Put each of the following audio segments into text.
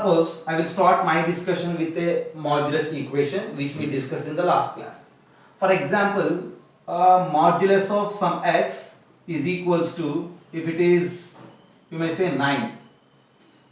suppose I will start my discussion with a modulus equation which we discussed in the last class. For example, modulus of some x is equals to, if it is, you may say 9.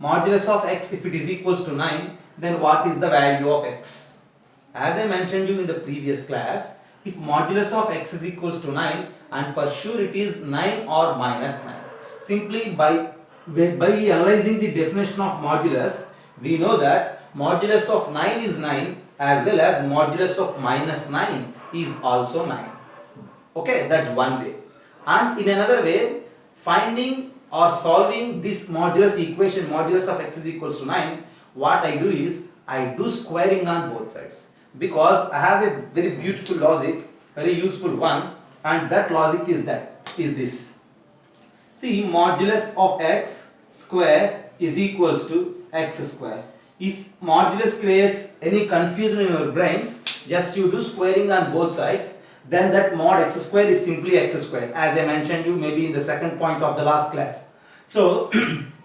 Modulus of x, if it is equals to 9, then what is the value of x? As I mentioned you in the previous class, if modulus of x is equals to 9, and for sure it is 9 or minus 9. Simply by analyzing the definition of modulus, we know that modulus of 9 is 9 as well as modulus of minus 9 is also 9. Okay, that's one way. And in another way, finding or solving this modulus equation, modulus of x is equals to 9, what I do is, I do squaring on both sides. Because I have a very beautiful logic, very useful one, and that logic is this. See, modulus of x square is equals to x square. If modulus creates any confusion in your brains, just you do squaring on both sides, then that mod x square is simply x square, as I mentioned you maybe in the second point of the last class. So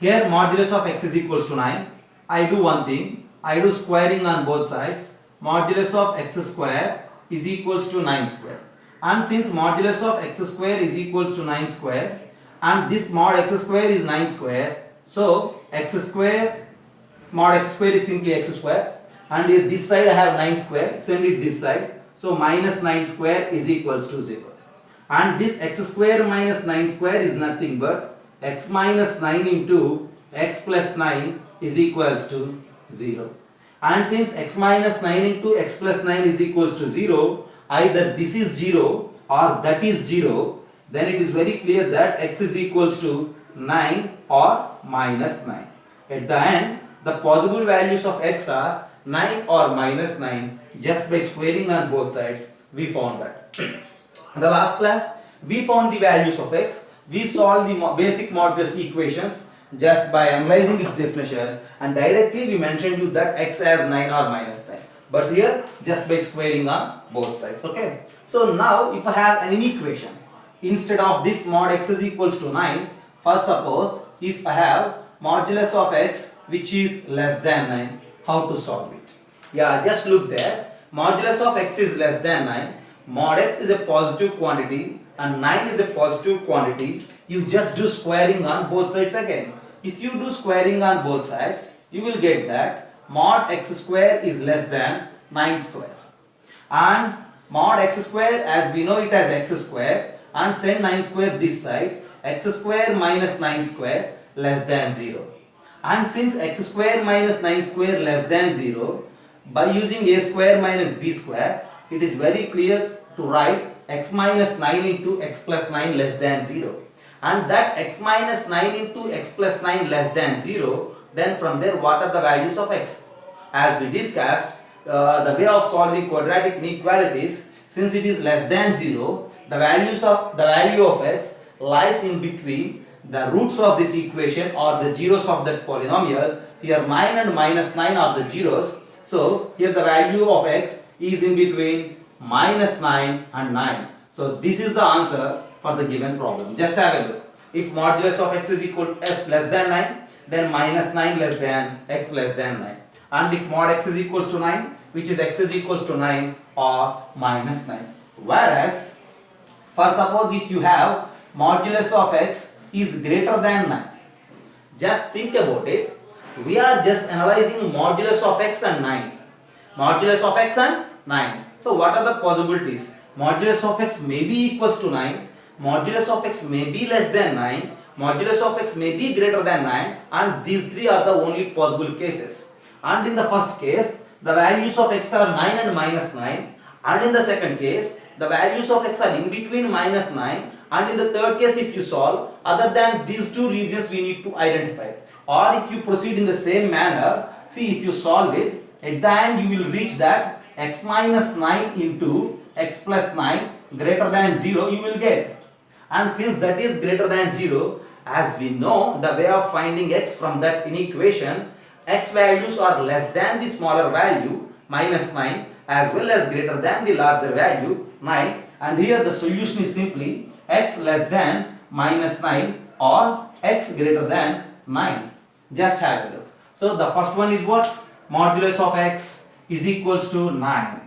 here modulus of x is equals to 9. I do one thing, I do squaring on both sides. Modulus of x square is equals to 9 square. And since modulus of x square is equals to 9 square, and this mod x square is 9 square, so x square mod x square is simply x square, and here this side I have 9 square, send it this side, so minus 9 square is equals to 0. And this x square minus 9 square is nothing but x minus 9 into x plus 9 is equals to 0. And since x minus 9 into x plus 9 is equals to 0, either this is 0 or that is 0, then it is very clear that x is equals to 9 or minus 9. At the end, the possible values of x are 9 or minus 9. Just by squaring on both sides, we found that. In the last class, we found the values of x. We solved the basic modulus equations just by analyzing its definition, and directly we mentioned you that x as 9 or minus 9. But here, just by squaring on both sides. Okay. So now, if I have an equation, instead of this mod x is equals to 9, first suppose if I have modulus of x which is less than 9, how to solve it? Yeah, just look there. Modulus of x is less than 9. Mod x is a positive quantity and 9 is a positive quantity. You just do squaring on both sides again. If you do squaring on both sides, you will get that mod x square is less than 9 square. And mod x square, as we know it as x square, and send 9 square this side, x square minus 9 square less than 0. And since x square minus 9 square less than 0, by using a square minus b square, it is very clear to write x minus 9 into x plus 9 less than 0. And that x minus 9 into x plus 9 less than 0, then from there what are the values of x? As we discussed, the way of solving quadratic inequalities, since it is less than 0, the value of x lies in between the roots of this equation or the zeros of that polynomial. Here 9 and minus 9 are the zeros. So here the value of x is in between minus 9 and 9. So this is the answer for the given problem. Just have a look. If modulus of x is equal to s less than 9, then minus 9 less than x less than 9. And if mod x is equals to 9, which is x is equals to 9 or minus 9. Whereas, for suppose if you have modulus of x is greater than 9. Just think about it. We are just analyzing modulus of x and 9. Modulus of x and 9. So what are the possibilities? Modulus of x may be equals to 9. Modulus of x may be less than 9. Modulus of x may be greater than 9. And these three are the only possible cases. And in the first case, the values of x are 9 and minus 9. And in the second case, the values of x are in between minus 9. And in the third case, if you solve, other than these two regions we need to identify. Or if you proceed in the same manner, see if you solve it, at the end you will reach that x minus 9 into x plus 9 greater than 0 you will get. And since that is greater than 0, as we know the way of finding x from that inequation, x values are less than the smaller value minus 9 as well as greater than the larger value 9, and here the solution is simply x less than minus 9 or x greater than 9. Just have a look. So the first one is what? Modulus of x is equals to 9.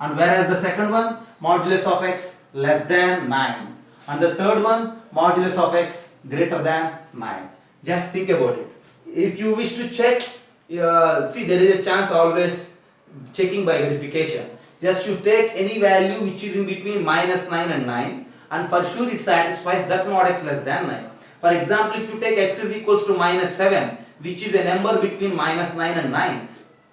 And whereas the second one, modulus of x less than 9. And the third one, modulus of x greater than 9. Just think about it. If you wish to check, see, there is a chance always checking by verification. Just you take any value which is in between minus 9 and 9, and for sure it satisfies that mod x less than 9. For example, if you take x is equals to minus 7, which is a number between minus 9 and 9,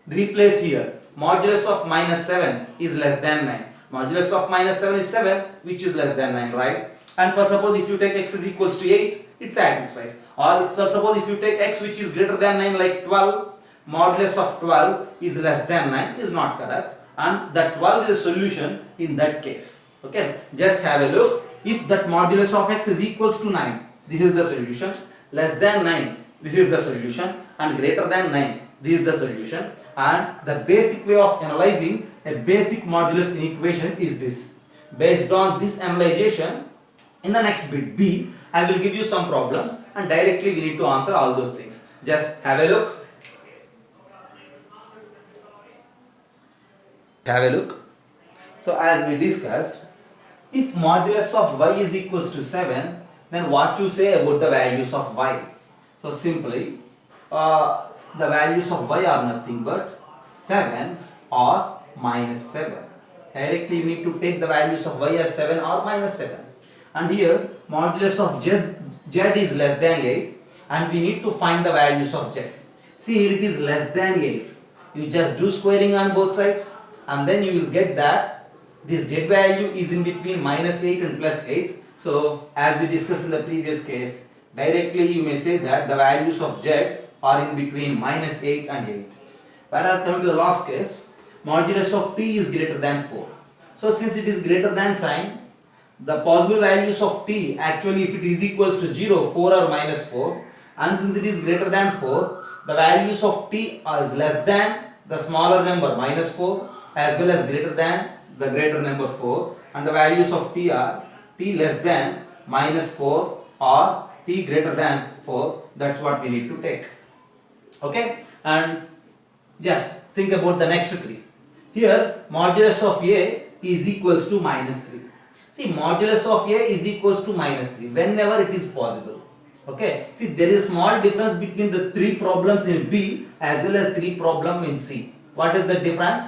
replace here. Modulus of minus 7 is less than 9. Modulus of minus 7 is 7, which is less than 9, right? And for suppose if you take x is equals to 8, it satisfies. Or if, suppose if you take x which is greater than 9 like 12, modulus of 12 is less than 9 is not correct. And that 12 is a solution in that case. Okay, just have a look. If that modulus of x is equals to 9, this is the solution. Less than 9, this is the solution. And greater than 9, this is the solution. And the basic way of analyzing a basic modulus equation is this. Based on this analyzation, in the next bit B, I will give you some problems and directly we need to answer all those things. Just have a look. Have a look. So as we discussed, if modulus of y is equals to 7, then what you say about the values of y? So simply, the values of y are nothing but 7 or minus 7. Directly you need to take the values of y as 7 or minus 7. And here modulus of z is less than 8 and we need to find the values of z. See, here it is less than 8. You just do squaring on both sides and then you will get that this z value is in between minus 8 and plus 8. So as we discussed in the previous case, directly you may say that the values of z are in between minus 8 and 8. Whereas coming to the last case, modulus of t is greater than 4. So since it is greater than sign, the possible values of t actually if it is equals to 0, 4 or minus 4, and since it is greater than 4, the values of t is less than the smaller number minus 4 as well as greater than the greater number 4, and the values of t are t less than minus 4 or t greater than 4. That's what we need to take. Okay, and just think about the next three. Here modulus of a is equals to minus 3. See, modulus of a is equals to minus 3 whenever it is possible. Okay, see, there is small difference between the three problems in B as well as three problem in C. What is the difference?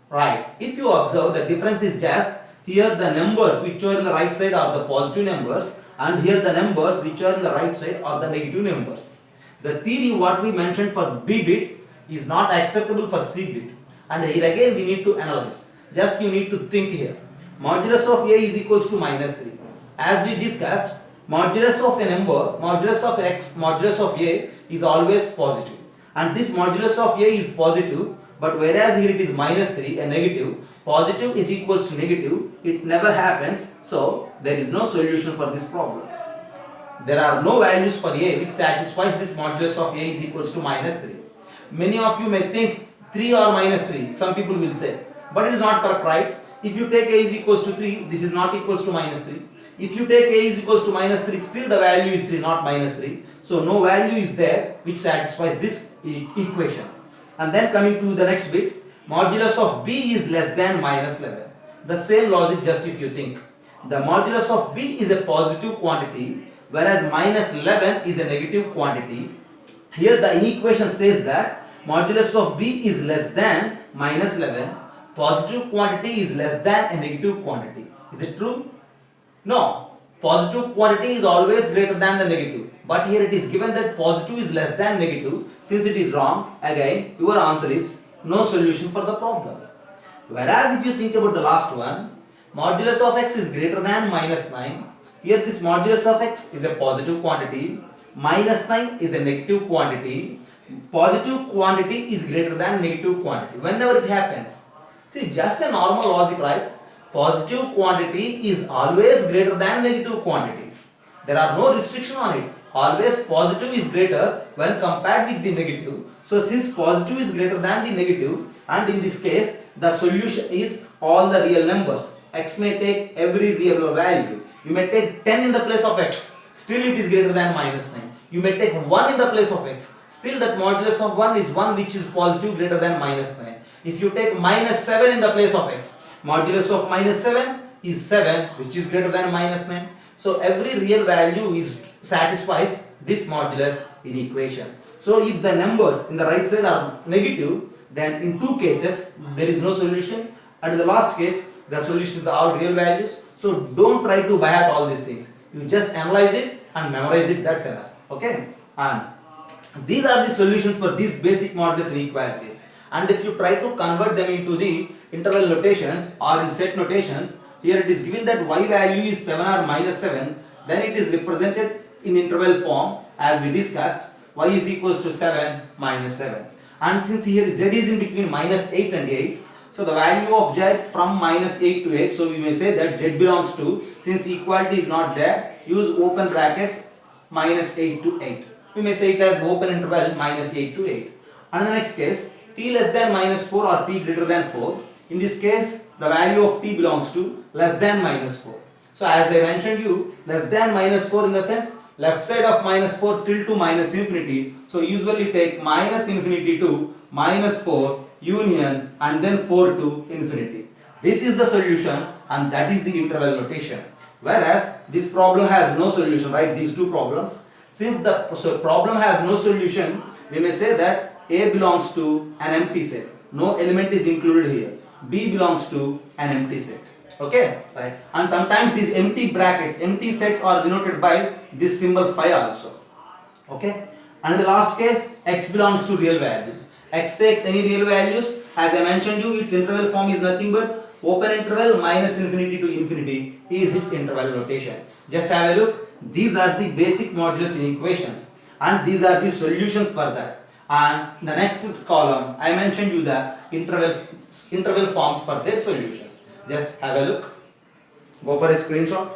Right, if you observe, the difference is just here the numbers which are in the right side are the positive numbers and here the numbers which are in the right side are the negative numbers. The theory what we mentioned for B bit is not acceptable for C bit, and here again we need to analyze. Just you need to think here. Modulus of a is equals to minus 3. As we discussed, modulus of a number, modulus of x, modulus of a is always positive. And this modulus of a is positive, but whereas here it is minus 3, a negative, positive is equals to negative, it never happens, so there is no solution for this problem. There are no values for a which satisfies this modulus of a is equals to minus 3. Many of you may think 3 or minus 3, some people will say, but it is not correct, right? If you take a is equals to 3, this is not equals to minus 3. If you take a is equals to minus 3, still the value is 3, not minus 3. So no value is there which satisfies this equation. And then coming to the next bit, modulus of b is less than minus 11. The same logic, just if you think. The modulus of b is a positive quantity, whereas minus 11 is a negative quantity. Here the equation says that modulus of b is less than minus 11. Positive quantity is less than a negative quantity. Is it true? No. Positive quantity is always greater than the negative. But here it is given that positive is less than negative. Since it is wrong, again your answer is no solution for the problem. Whereas if you think about the last one, modulus of x is greater than minus 9. Here this modulus of x is a positive quantity. Minus 9 is a negative quantity. Positive quantity is greater than negative quantity. Whenever it happens. See, just a normal logic, right? Positive quantity is always greater than negative quantity. There are no restriction on it. Always positive is greater when compared with the negative. So since positive is greater than the negative, and in this case the solution is all the real numbers. X may take every real value. You may take 10 in the place of x. Still it is greater than minus 9. you may take 1 in the place of x. Still that modulus of 1 is 1 which is positive greater than minus 9. If you take minus 7 in the place of x, modulus of minus 7 is 7 which is greater than minus 9. So every real value satisfies this modulus in equation. So if the numbers in the right side are negative, then in two cases there is no solution, and in the last case the solution is all real values. So don't try to buy out all these things. You just analyze it and memorize it, that's enough. Okay, and these are the solutions for these basic modulus inequalities. And if you try to convert them into the interval notations or in set notations, here it is given that y value is 7 or minus 7, then it is represented in interval form as we discussed, y is equals to 7 minus 7. And since here z is in between minus 8 and 8, so the value of z from minus 8 to 8, so we may say that z belongs to, since equality is not there, use open brackets minus 8 to 8. We may say it as open interval minus 8 to 8. And in the next case, t less than minus 4 or t greater than 4. In this case, the value of t belongs to less than minus 4. So as I mentioned you, less than minus 4 in the sense, left side of minus 4 till to minus infinity. So usually take minus infinity to minus 4 union and then 4 to infinity. This is the solution and that is the interval notation. Whereas this problem has no solution, right? These two problems. Since the problem has no solution, we may say that A belongs to an empty set. No element is included here. B belongs to an empty set. Okay, right? And sometimes these empty brackets, empty sets are denoted by this symbol phi also. Okay, and in the last case, x belongs to real values. X takes any real values. As I mentioned you, its interval form is nothing but open interval minus infinity to infinity is its interval notation. Just have a look. These are the basic modulus inequations and these are the solutions for that. And in the next column, I mentioned you the interval forms for their solutions. Just have a look. Go for a screenshot.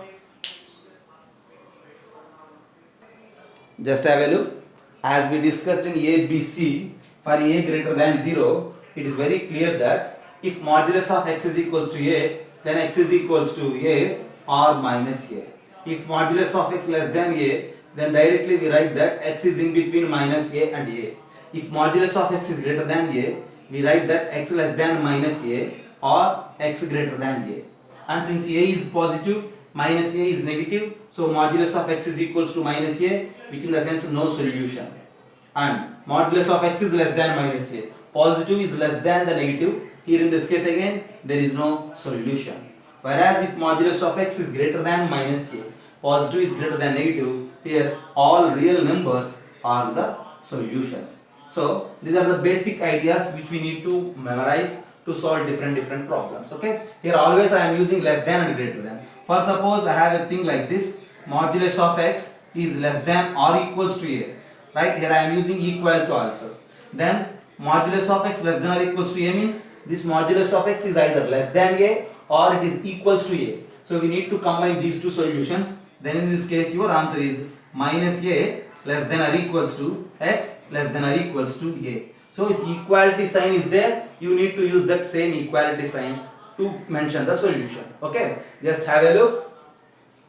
Just have a look. As we discussed in A, B, C, for A greater than 0, it is very clear that if modulus of x is equals to A, then x is equals to A or minus A. If modulus of x less than A, then directly we write that x is in between minus A and A. If modulus of x is greater than A, we write that x less than minus A or x greater than A. And since A is positive, minus A is negative, so modulus of x is equals to minus A, which in the sense no solution. And modulus of x is less than minus A. Positive is less than the negative. Here in this case again, there is no solution. Whereas if modulus of x is greater than minus A, positive is greater than negative, here all real numbers are the solutions. So these are the basic ideas which we need to memorize to solve different problems. Okay, here always I am using less than and greater than. For suppose I have a thing like this, modulus of x is less than or equals to A, right? Here I am using equal to also. Then modulus of x less than or equals to A means this modulus of x is either less than A or it is equals to A. So we need to combine these two solutions. Then in this case your answer is minus A less than or equals to x less than or equals to A. So if equality sign is there, you need to use that same equality sign to mention the solution. Okay, just have a look.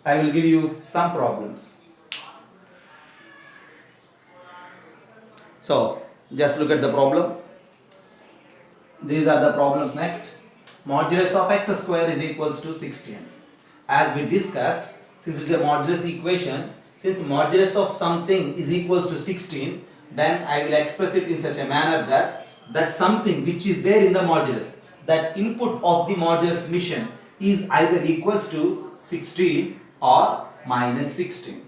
I will give you some problems. So just look at the problem. These are the problems next. Modulus of x square is equals to 16. As we discussed, since it is a modulus equation, since modulus of something is equals to 16, then I will express it in such a manner that something which is there in the modulus, that input of the modulus mission is either equals to 16 or minus 16.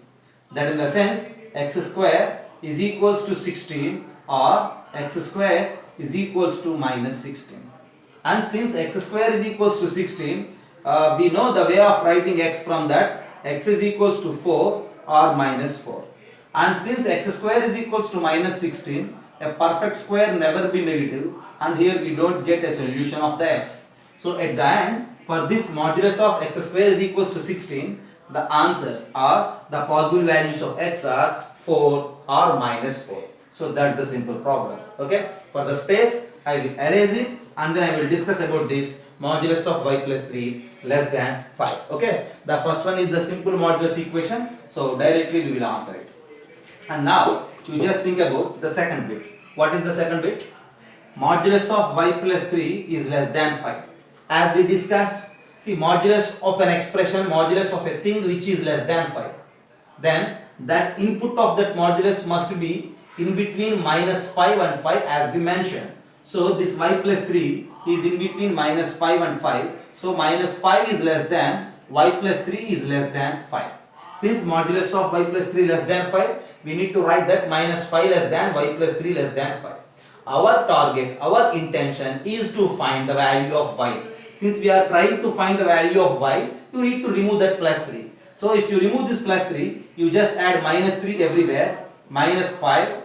That in the sense x square is equals to 16 or x square is equals to minus 16. And since x square is equals to 16, we know the way of writing x from that, x is equals to 4 or minus 4. And since x square is equals to minus 16, a perfect square never be negative, and here we don't get a solution of the x. So at the end, for this modulus of x square is equals to 16, the answers are, the possible values of x are 4 or minus 4. So that's the simple problem. Okay, for the space I will erase it and then I will discuss about this modulus of y plus 3 less than 5. Okay, the first one is the simple modulus equation, so directly we will answer it. And now you just think about the second bit. What is the second bit? Modulus of y plus 3 is less than 5. As we discussed, see, modulus of an expression, modulus of a thing which is less than 5. Then that input of that modulus must be in between minus 5 and 5 as we mentioned. So this y plus 3 is in between minus 5 and 5. So minus 5 is less than, y plus 3 is less than 5. Since modulus of y plus 3 less than 5, we need to write that minus 5 less than y plus 3 less than 5. Our target, our intention is to find the value of y. Since we are trying to find the value of y, you need to remove that plus 3. So if you remove this plus 3, you just add minus 3 everywhere. Minus 5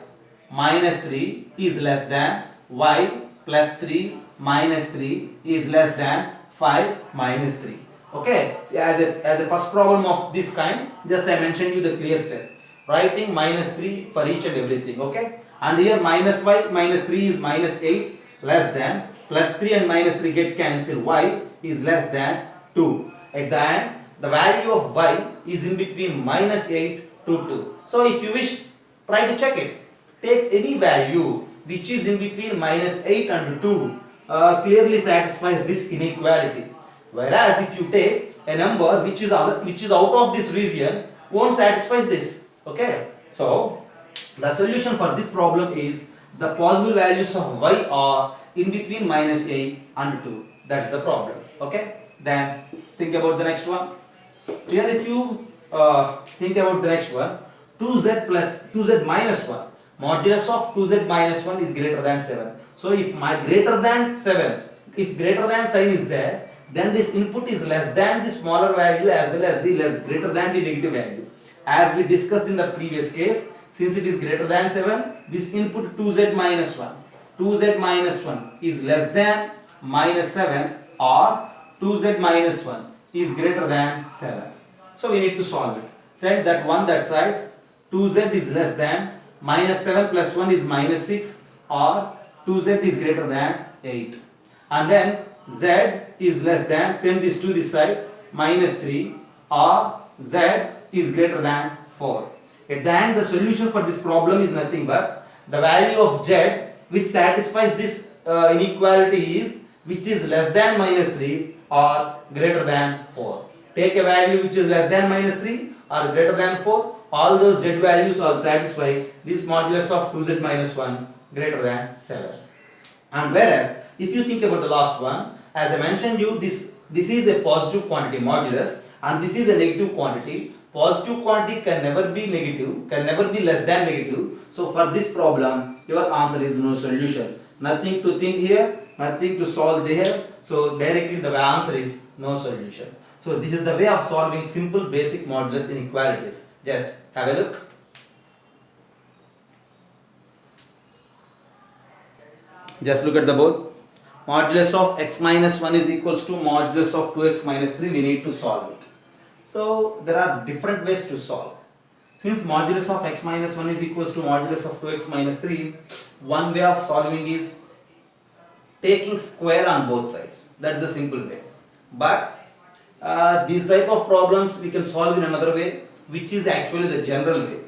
minus 3 is less than y plus 3 minus 3 is less than 5 minus 3. Okay, so as a first problem of this kind, just I mentioned you the clear step. Writing minus 3 for each and everything. Okay, and here minus y minus 3 is minus 8 less than, plus 3 and minus 3 get cancelled, y is less than 2. At the end, the value of y is in between minus 8 to 2. So if you wish, try to check it. Take any value which is in between minus 8 and 2 clearly satisfies this inequality. Whereas if you take a number which is out of this region, won't satisfy this. Okay. So the solution for this problem is the possible values of y are in between minus 8 and 2. That's the problem. Okay. Then think about the next one. Here if you think about the next one, 2z minus 1. Modulus of 2z minus 1 is greater than 7. So if my greater than 7, if greater than sign is there, then this input is less than the smaller value as well as the greater than the negative value. As we discussed in the previous case, since it is greater than 7, this input 2z minus 1. 2z minus 1 is less than minus 7 or 2z minus 1 is greater than 7. So we need to solve it. Set that one that side, 2z is less than, minus 7 plus 1 is minus 6 or 2z is greater than 8. And then z is less than, send this to this side, minus 3 or z is greater than 4. At the end, the solution for this problem is nothing but the value of z which satisfies this inequality is which is less than minus 3 or greater than 4. Take a value which is less than minus 3 or greater than 4. All those z values all satisfy this modulus of 2z minus 1 greater than 7. And whereas if you think about the last one, as I mentioned you, this is a positive quantity modulus and this is a negative quantity. Positive quantity can never be negative, can never be less than negative. So for this problem, your answer is no solution. Nothing to think here, nothing to solve there. So directly the answer is no solution. So this is the way of solving simple basic modulus inequalities. Just have a look. Just look at the board. Modulus of x minus 1 is equals to modulus of 2x minus 3. We need to solve it. So there are different ways to solve. Since modulus of x minus 1 is equals to modulus of 2x minus 3, one way of solving is taking square on both sides. That is the simple way. But these type of problems we can solve in another way, which is actually the general way.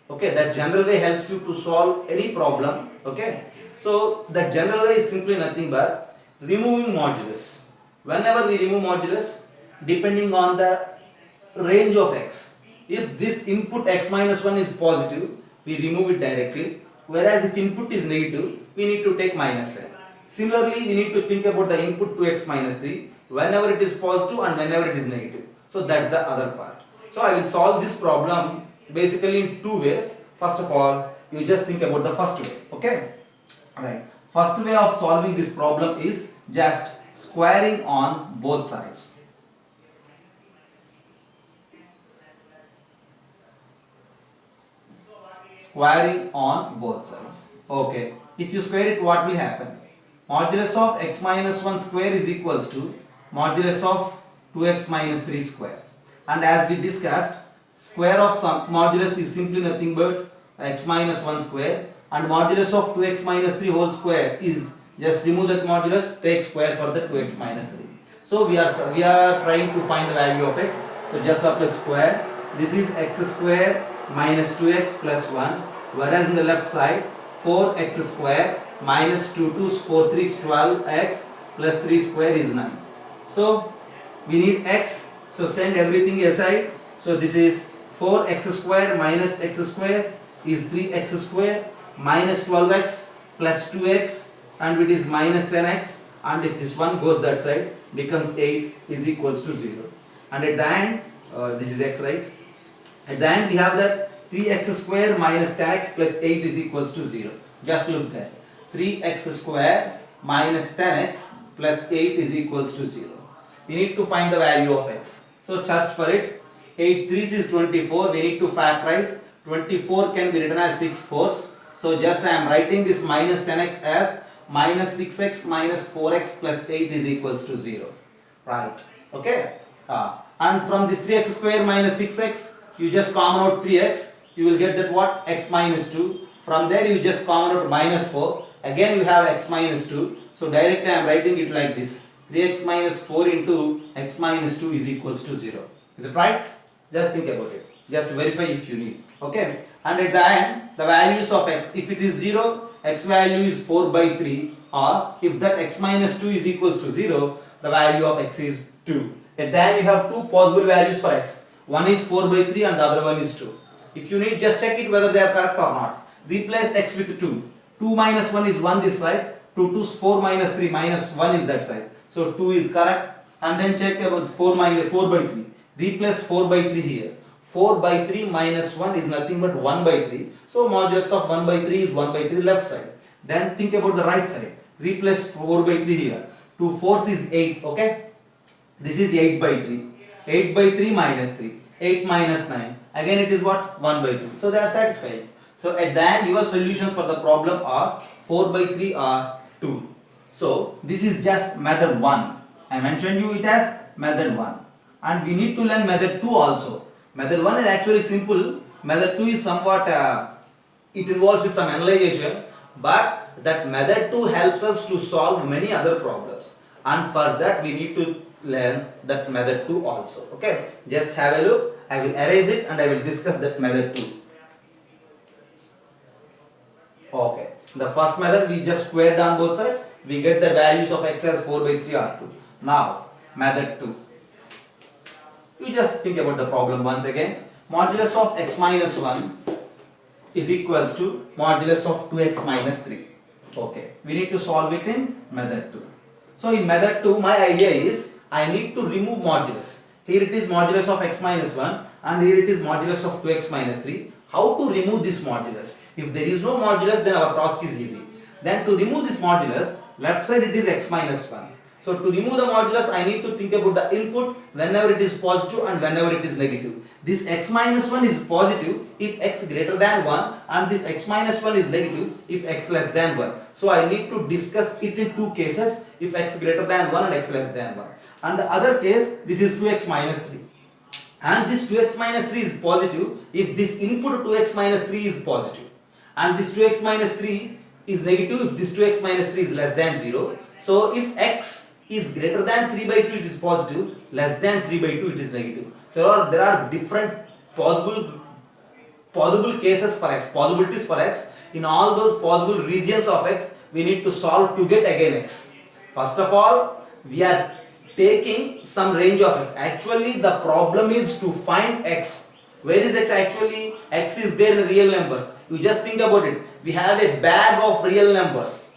Okay, that general way helps you to solve any problem. Okay, so that general way is simply nothing but removing modulus. Whenever we remove modulus, depending on the range of x, if this input x minus 1 is positive, we remove it directly, whereas if input is negative, we need to take minus sign. Similarly, we need to think about the input 2x minus 3 whenever it is positive and whenever it is negative. So that's the other part. So I will solve this problem basically in two ways. First of all, you just think about the first way. Okay, right. First way of solving this problem is just squaring on both sides. Squaring on both sides. Okay, if you square it, what will happen? Modulus of x minus 1 square is equals to modulus of 2x minus 3 square. And as we discussed, square of some modulus is simply nothing but x minus 1 square, and modulus of 2x minus 3 whole square is just remove that modulus, take square for the 2x minus 3. So we are trying to find the value of x. So just apply square. This is x square minus 2x plus 1, whereas in the left side 4x square minus 2 2 4 3 is 12x plus 3 square is 9. So we need x, so send everything aside. So this is 4x square minus x square is 3x square minus 12x plus 2x, and it is minus 10x, and if this one goes that side becomes 8 is equals to 0. And at the end, this is x, right? At the end we have that 3x square minus 10x plus 8 is equals to 0. Just look there. 3x square minus 10x plus 8 is equals to 0. We need to find the value of x. So search for it. 8 3s is 24. We need to factorize. 24 can be written as 6 4s. So just I am writing this minus 10x as minus 6x minus 4x plus 8 is equals to 0. Right. Okay. And from this 3x square minus 6x, you just common out 3x. You will get that what? X minus 2. From there you just common out minus 4. Again you have x minus 2. So directly I am writing it like this. 3x minus 4 into x minus 2 is equals to 0. Is it right? Just think about it. Just verify if you need. Okay. And at the end, the values of x, if it is 0, x value is 4 by 3, or if that x minus 2 is equals to 0, the value of x is 2. At the end you have two possible values for x. One is 4 by 3 and the other one is 2. If you need, just check it whether they are correct or not. Replace x with 2. 2 minus 1 is 1 this side. 2 2 is 4 minus 3 minus 1 is that side. So 2 is correct. And then check about 4 by 3. Replace 4 by 3 here. 4 by 3 minus 1 is nothing but 1 by 3. So modulus of 1 by 3 is 1 by 3 left side. Then think about the right side. Replace 4 by 3 here. 2 4s is 8. Okay. This is 8 by 3. 8 by 3 minus 3. 8 minus 9. Again it is what? 1 by 3. So they are satisfied. So at the end your solutions for the problem are 4 by 3 or 2. So this is just method 1. I mentioned you it as method 1. And we need to learn method 2 also. Method 1 is actually simple. Method 2 is somewhat, it involves with some analyzation. But that method 2 helps us to solve many other problems. And for that we need to learn that method 2 also. Okay. Just have a look. I will erase it and I will discuss that method 2. Okay. The first method we just square down both sides. We get the values of x as 4 by 3 or 2. Now, method 2. You just think about the problem once again. Modulus of x minus 1 is equals to modulus of 2x minus 3. Okay. We need to solve it in method 2. So, in method 2, my idea is I need to remove modulus. Here it is modulus of x minus 1 and here it is modulus of 2x minus 3. How to remove this modulus? If there is no modulus, then our task is easy. Then to remove this modulus, left side it is x minus 1. So to remove the modulus, I need to think about the input whenever it is positive and whenever it is negative. This x minus 1 is positive if x greater than 1 and this x minus 1 is negative if x less than 1. So I need to discuss it in two cases, if x greater than 1 and x less than 1. And the other case, this is 2x minus 3. And this 2x minus 3 is positive if this input 2x minus 3 is positive. And this 2x minus 3 is negative if this 2x minus 3 is less than 0. So if x is greater than 3 by 2 it is positive, less than 3 by 2 it is negative. So there are different possible cases for x, possibilities for x. In all those possible regions of x, we need to solve to get again x. First of all, we are taking some range of x. Actually the problem is to find x. Where is x actually? X is there in real numbers. You just think about it. We have a bag of real numbers.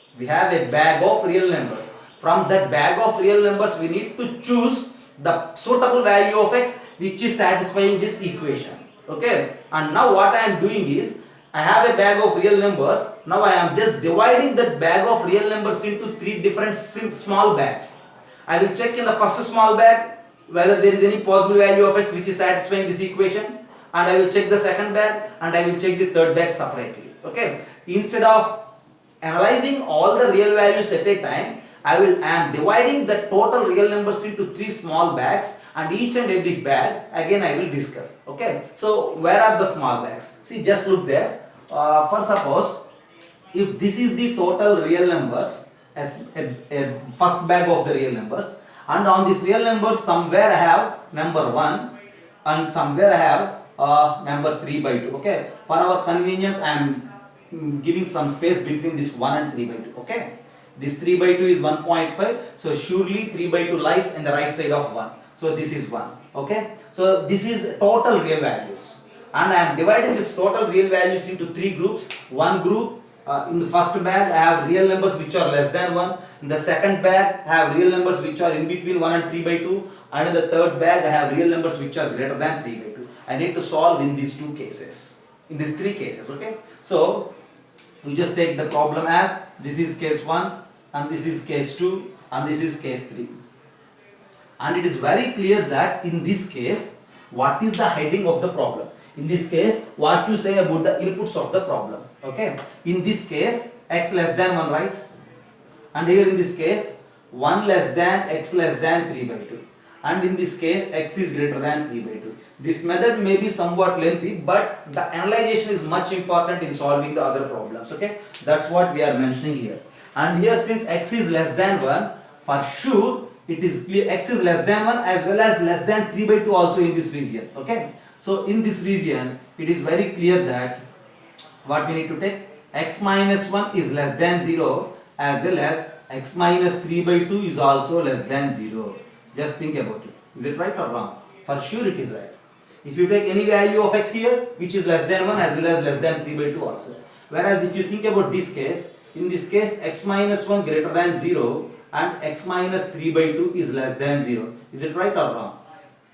From that bag of real numbers, we need to choose the suitable value of x which is satisfying this equation. Okay. And now what I am doing is, I have a bag of real numbers. Now I am just dividing that bag of real numbers into three different small bags. I will check in the first small bag whether there is any possible value of x which is satisfying this equation, and I will check the second bag and I will check the third bag separately. Okay. Instead of analyzing all the real values at a time, I am dividing the total real numbers into three small bags, and each and every bag again I will discuss. Okay. So where are the small bags? See, just look there. For suppose if this is the total real numbers as a first bag of the real numbers, and on this real numbers somewhere I have number 1 and somewhere I have number 3 by 2. Okay, for our convenience I am giving some space between this 1 and 3 by 2. Okay, this 3 by 2 is 1.5, so surely 3 by 2 lies in the right side of 1, so this is 1. Okay, so this is total real values, and I am dividing this total real values into 3 groups. One group, in the first bag I have real numbers which are less than 1, in the second bag I have real numbers which are in between 1 and 3 by 2, and in the third bag I have real numbers which are greater than 3 by 2. I need to solve in these 2 cases, in these 3 cases. Okay, so we just take the problem as this is case 1, and this is case 2, and this is case 3. And it is very clear that in this case, what is the heading of the problem? In this case, what you say about the inputs of the problem? Okay, in this case, x less than 1, right? And here in this case, 1 less than x less than 3 by 2. And in this case, x is greater than 3 by 2. This method may be somewhat lengthy, but the analyzation is much important in solving the other problems. Okay, that's what we are mentioning here. And here, since x is less than 1, for sure it is clear x is less than 1 as well as less than 3 by 2 also in this region. Okay, so in this region it is very clear that what we need to take, x minus 1 is less than 0 as well as x minus 3 by 2 is also less than 0. Just think about it. Is it right or wrong? For sure it is right. If you take any value of x here which is less than 1 as well as less than 3 by 2 also. Whereas if you think about this case, in this case x minus 1 greater than 0 and x minus 3 by 2 is less than 0. Is it right or wrong?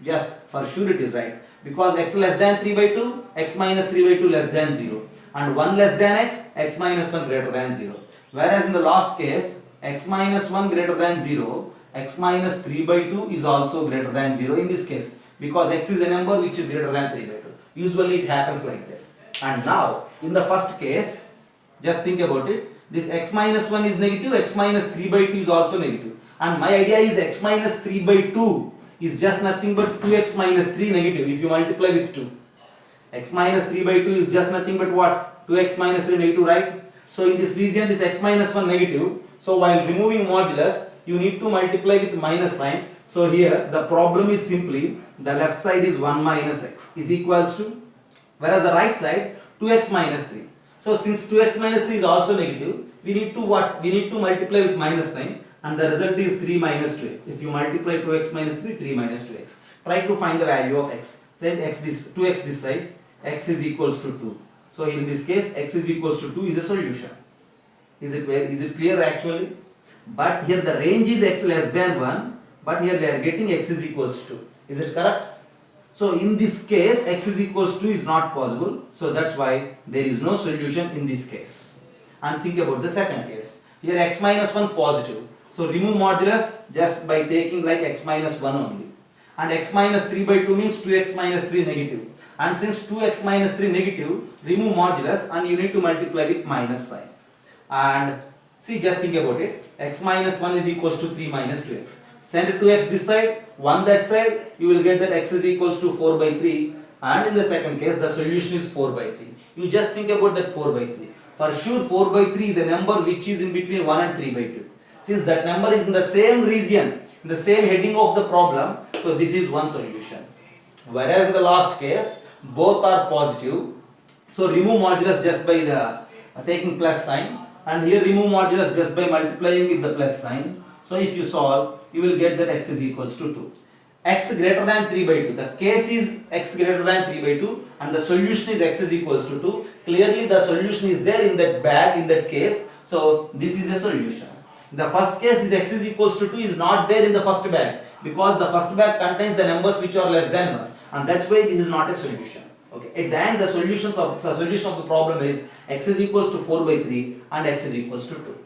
Just for sure it is right. Because x less than 3 by 2, x minus 3 by 2 less than 0. And 1 less than x, x minus 1 greater than 0. Whereas in the last case, x minus 1 greater than 0, x minus 3 by 2 is also greater than 0 in this case. Because x is a number which is greater than 3 by 2. Usually it happens like that. And now, in the first case, just think about it. This x minus 1 is negative, x minus 3 by 2 is also negative. And my idea is x minus 3 by 2 is just nothing but 2x minus 3 negative if you multiply with 2. X minus 3 by 2 is just nothing but what? 2x minus 3 negative, right? So in this region, this x minus 1 negative. So while removing modulus, you need to multiply with minus sign. So here the problem is simply the left side is 1 minus x is equals to, whereas the right side 2x minus 3. So since 2x minus 3 is also negative, we need to what? We need to multiply with minus sign, and the result is 3 minus 2x. If you multiply 2x minus 3, 3 minus 2x. Try to find the value of x. Set x this 2x this side, x is equals to 2. So in this case, x is equals to 2 is a solution. Is it clear actually? But here the range is x less than 1, but here we are getting x is equals to 2. Is it correct? So in this case, x is equals to 2 is not possible. So that's why there is no solution in this case. And think about the second case. Here x minus 1 positive. So remove modulus just by taking like x minus 1 only. And x minus 3 by 2 means 2x minus 3 negative. And since 2x minus 3 negative, remove modulus and you need to multiply with minus sign. And see, just think about it. X minus 1 is equals to 3 minus 2x. Send 2x this side, 1 that side, you will get that x is equals to 4 by 3. And in the second case, the solution is 4 by 3. You just think about that 4 by 3. For sure, 4 by 3 is a number which is in between 1 and 3 by 2. Since that number is in the same region, in the same heading of the problem, so this is one solution. Whereas in the last case, both are positive. So remove modulus just by the taking plus sign. And here remove modulus just by multiplying with the plus sign. So if you solve, you will get that x is equals to 2. X greater than 3 by 2. The case is x greater than 3 by 2 and the solution is x is equals to 2. Clearly the solution is there in that bag, in that case. So this is a solution. The first case is x is equals to 2 is not there in the first bag because the first bag contains the numbers which are less than 1, and that's why this is not a solution. Okay. At the end, the solution of the problem is x is equals to 4 by 3 and x is equals to 2.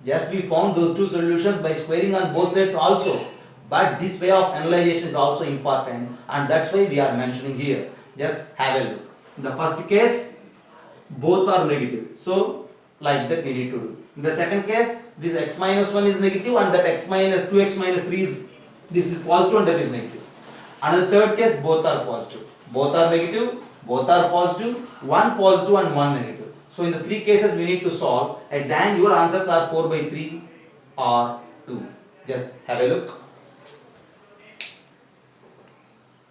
Just we found those two solutions by squaring on both sides also. But this way of analyzation is also important, and that's why we are mentioning here. Just have a look. In the first case, both are negative. So like that we need to do. In the second case, this x minus 1 is negative and that x minus 2x minus 3 is, this is positive and that is negative. And the third case, both are positive. Both are negative, both are positive, one positive and one negative. So in the three cases we need to solve. At the end your answers are 4 by 3 or 2. Just have a look.